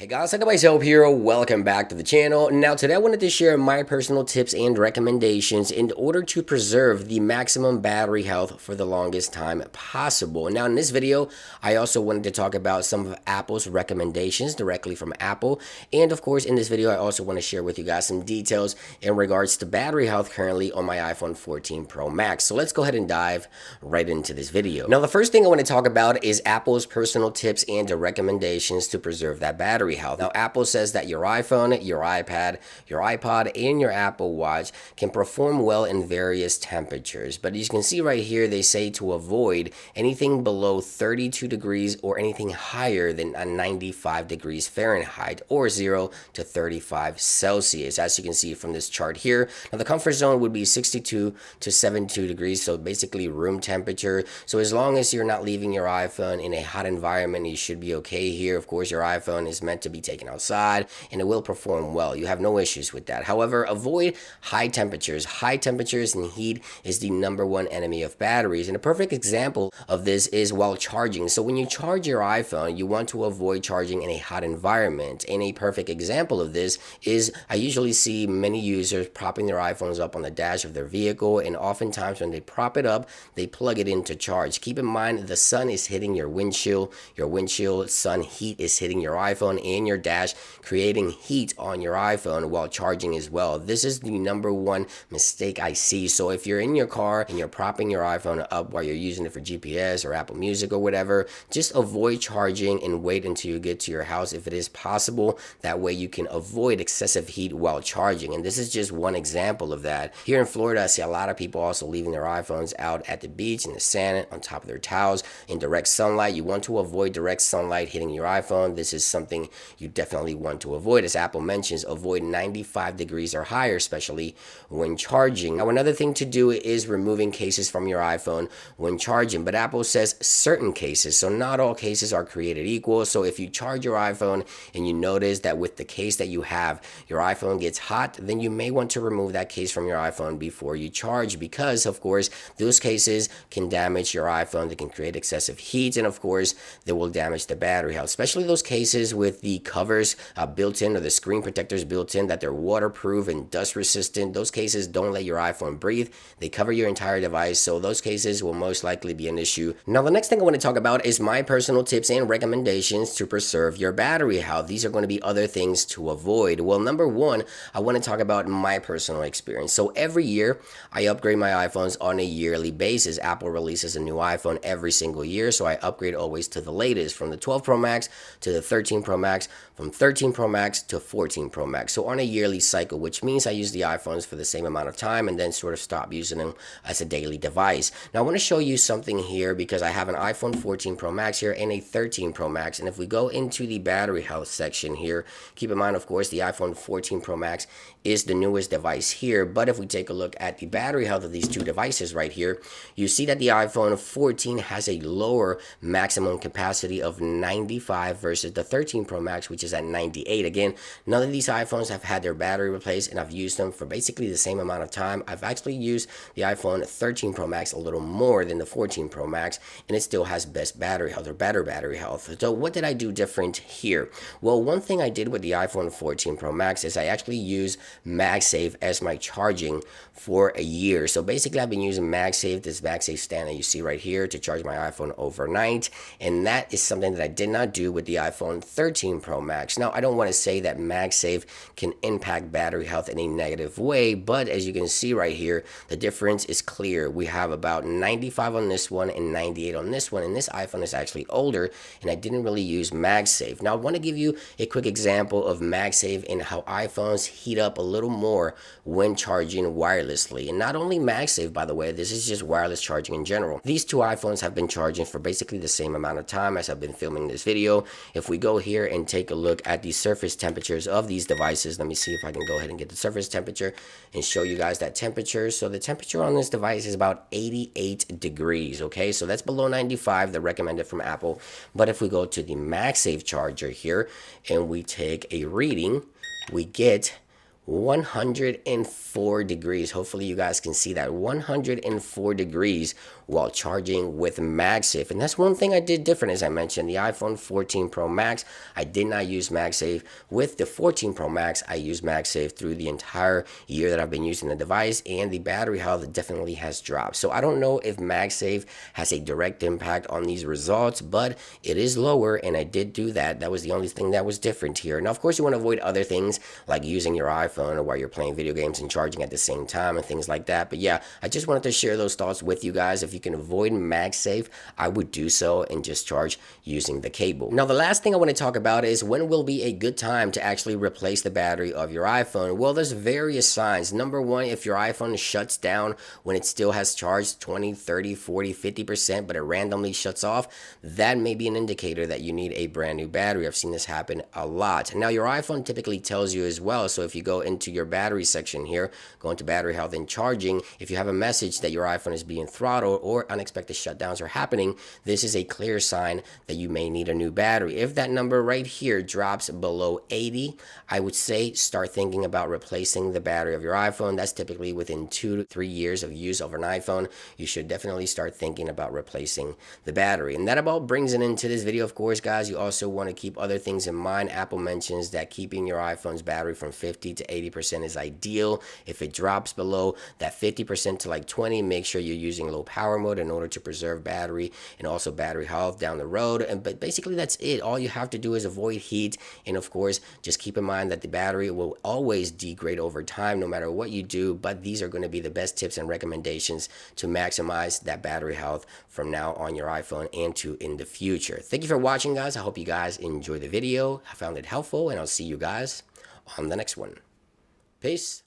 Hey guys, myself here. Welcome back to the channel. Now today I wanted to share my personal tips and recommendations in order to preserve the maximum battery health for the longest time possible. Now in this video, I also wanted to talk about some of Apple's recommendations directly from Apple. And of course, in this video, I also want to share with you guys some details in regards to battery health currently on my iPhone 14 Pro Max. So let's go ahead and dive right into this video. Now the first thing I want to talk about is Apple's personal tips and recommendations to preserve that battery health. Now, Apple says that your iPhone, your iPad, your iPod, and your Apple Watch can perform well in various temperatures. But as you can see right here, they say to avoid anything below 32 degrees or anything higher than 95 degrees Fahrenheit or 0 to 35 Celsius. As you can see from this chart here, now the comfort zone would be 62 to 72 degrees, so basically room temperature. So as long as you're not leaving your iPhone in a hot environment, you should be okay here. Of course, your iPhone is meant to be taken outside and it will perform well. You have no issues with that. However, avoid high temperatures. High temperatures and heat is the #1 enemy of batteries. And a perfect example of this is while charging. So when you charge your iPhone, you want to avoid charging in a hot environment. And a perfect example of this is I usually see many users propping their iPhones up on the dash of their vehicle, and oftentimes when they prop it up, they plug it in to charge. Keep in mind the sun is hitting your windshield sun heat is hitting your iPhone and your dash, creating heat on your iPhone while charging as well. This is the #1 mistake I see. So if you're in your car and you're propping your iPhone up while you're using it for GPS or Apple Music or whatever, just avoid charging and wait until you get to your house if it is possible. That way you can avoid excessive heat while charging. And this is just one example of that. Here in Florida, I see a lot of people also leaving their iPhones out at the beach in the sand on top of their towels in direct sunlight. You want to avoid direct sunlight hitting your iPhone. This is something you definitely want to avoid. As Apple mentions, avoid 95 degrees or higher, especially when charging. Now, another thing to do is removing cases from your iPhone when charging, but Apple says certain cases. So not all cases are created equal. So if you charge your iPhone and you notice that with the case that you have, your iPhone gets hot, then you may want to remove that case from your iPhone before you charge, because of course, those cases can damage your iPhone. They can create excessive heat, and of course, they will damage the battery health, especially those cases with the covers built in or the screen protectors built in that they're waterproof and dust resistant. Those cases don't let your iPhone breathe. They cover your entire device, so those cases will most likely be an issue. Now, the next thing I want to talk about is my personal tips and recommendations to preserve your battery health. These are going to be other things to avoid. Well, #1, I want to talk about my personal experience. So every year, I upgrade my iPhones on a yearly basis. Apple releases a new iPhone every single year, so I upgrade always to the latest, from the 12 Pro Max to the 13 Pro Max, from 13 Pro Max to 14 Pro Max. So on a yearly cycle, which means I use the iPhones for the same amount of time and then sort of stop using them as a daily device. Now I want to show you something here because I have an iPhone 14 Pro Max here and a 13 Pro Max. And if we go into the battery health section here, keep in mind, of course, the iPhone 14 Pro Max is the newest device here. But if we take a look at the battery health of these two devices right here, you see that the iPhone 14 has a lower maximum capacity of 95 versus the 13 Pro Max, which is at 98. Again, none of these iPhones have had their battery replaced, and I've used them for basically the same amount of time. I've actually used the iPhone 13 Pro Max a little more than the 14 Pro Max, and it still has best battery health or better battery health. So what did I do different here? Well, one thing I did with the iPhone 14 Pro Max is I actually use MagSafe as my charging for a year. So basically, I've been using MagSafe, this MagSafe stand that you see right here, to charge my iPhone overnight, and that is something that I did not do with the iPhone 13 Pro Max. Now, I don't want to say that MagSafe can impact battery health in a negative way, but as you can see right here, the difference is clear. We have about 95 on this one and 98 on this one, and this iPhone is actually older, and I didn't really use MagSafe. Now, I want to give you a quick example of MagSafe and how iPhones heat up a little more when charging wirelessly. And not only MagSafe, by the way, this is just wireless charging in general. These two iPhones have been charging for basically the same amount of time as I've been filming this video. If we go here and take a look at the surface temperatures of these devices, let me see if I can go ahead and get the surface temperature and show you guys that temperature. So the temperature on this device is about 88 degrees, okay? So that's below 95, the recommended from Apple. But if we go to the MagSafe charger here and we take a reading, we get 104 degrees. Hopefully you guys can see that. 104 degrees while charging with MagSafe. And that's one thing I did different, as I mentioned. The iPhone 14 Pro Max, I did not use MagSafe. With the 14 Pro Max, I used MagSafe through the entire year that I've been using the device, and the battery health definitely has dropped. So I don't know if MagSafe has a direct impact on these results, but it is lower, and I did do that. That was the only thing that was different here. Now, of course, you want to avoid other things like using your iPhone or while you're playing video games and charging at the same time and things like that. But yeah, I just wanted to share those thoughts with you guys. If you can avoid MagSafe, I would do so and just charge using the cable. Now, the last thing I want to talk about is when will be a good time to actually replace the battery of your iPhone. Well, there's various signs. Number one, if your iPhone shuts down when it still has charged 20, 30, 40, 50%, but it randomly shuts off, that may be an indicator that you need a brand new battery. I've seen this happen a lot. Now, your iPhone typically tells you as well. So if you go into your battery section here, go into battery health and charging, if you have a message that your iPhone is being throttled or unexpected shutdowns are happening, this is a clear sign that you may need a new battery. If that number right here drops below 80, I would say start thinking about replacing the battery of your iPhone. That's typically within 2 to 3 years of use of an iPhone. You should definitely start thinking about replacing the battery. And that about brings it into this video. Of course, guys, you also want to keep other things in mind. Apple mentions that keeping your iPhone's battery from 50 to 80% is ideal. If it drops below that 50% to like 20, make sure you're using low power mode in order to preserve battery and also battery health down the road. But basically that's it. All you have to do is avoid heat, and of course just keep in mind that the battery will always degrade over time no matter what you do. But these are going to be the best tips and recommendations to maximize that battery health from now on your iPhone and to in the future. Thank you for watching, guys. I hope you guys enjoyed the video. I found it helpful, and I'll see you guys on the next one. Peace.